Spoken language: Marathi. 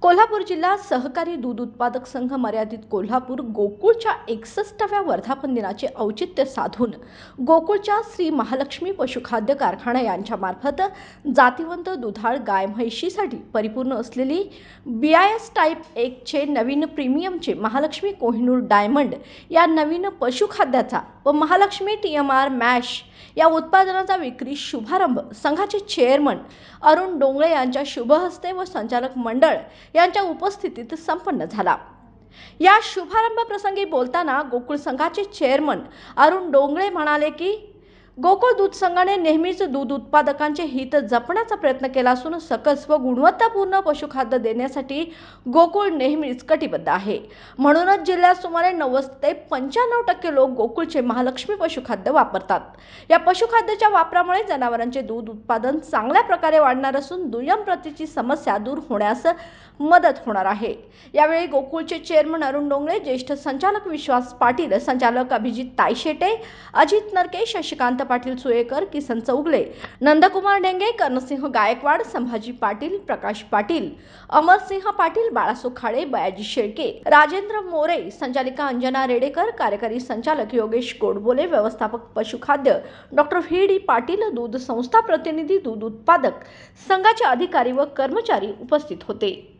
कोल्हापूर जिल्हा सहकारी दूध उत्पादक संघ मर्यादित कोल्हापूर गोकुळच्या 61व्या वर्धापन दिनाचे औचित्य साधून गोकुळच्या श्री महालक्ष्मी पशुखाद्य कारखाना यांच्यामार्फत जातिवंत दुधाळ गाय म्हैशीसाठी परिपूर्ण असलेली BIS टाईप 1 चे नवीन प्रीमियमचे महालक्ष्मी कोहिनूर डायमंड या नवीन पशुखाद्याचा व महालक्ष्मी TMR मॅश या उत्पादनाचा विक्री शुभारंभ संघाचे चेअरमन अरुण डोंगळे यांच्या शुभ हस्ते व संचालक मंडळ यांच्या उपस्थितीत संपन्न झाला। या शुभारंभ प्रसंगी बोलताना गोकुळ संघाचे चेअरमन अरुण डोंगळे म्हणाले की गोकुळ दूध संघाने नेहमीच दूध उत्पादकांचे हित जपण्याचा प्रयत्न केला असून सकस व गुणवत्तापूर्ण पशुखाद्य देण्यासाठी गोकुळ नेहमीच कटिबद्ध आहे। म्हणूनच जिल्ह्यात सुमारे 90 ते 95% लोक गोकुळचे महालक्ष्मी पशुखाद्य वापरतात। या पशुखाद्याच्या वापरामुळे जनावरांचे दूध उत्पादन चांगल्या प्रकारे वाढणार असून दुय्यम प्रतीची समस्या दूर होण्यास मदत होणार आहे। यावेळी गोकुळचे चेअरमन अरुण डोंगळे, ज्येष्ठ संचालक विश्वास पाटील, संचालक अभिजित तायशेटे, अजित नरके, शशिकांत पाटील सुयेकर, किसन चौगले, नंदकुमार डेंगे, कर्णसिंह गायकवाड, संभाजी पाटील, प्रकाश पाटील, अमरसिंह पाटील, बाळासो खाडे, बयाजी शेळके, राजेंद्र मोरे, संचालिका अंजना रेडेकर, कार्यकारी संचालक योगेश गोडबोले, व्यवस्थापक पशुखाद्य डॉक्टर VD पाटील, दूध संस्था प्रतिनिधी, दूध उत्पादक संघाचे अधिकारी व कर्मचारी उपस्थित होते।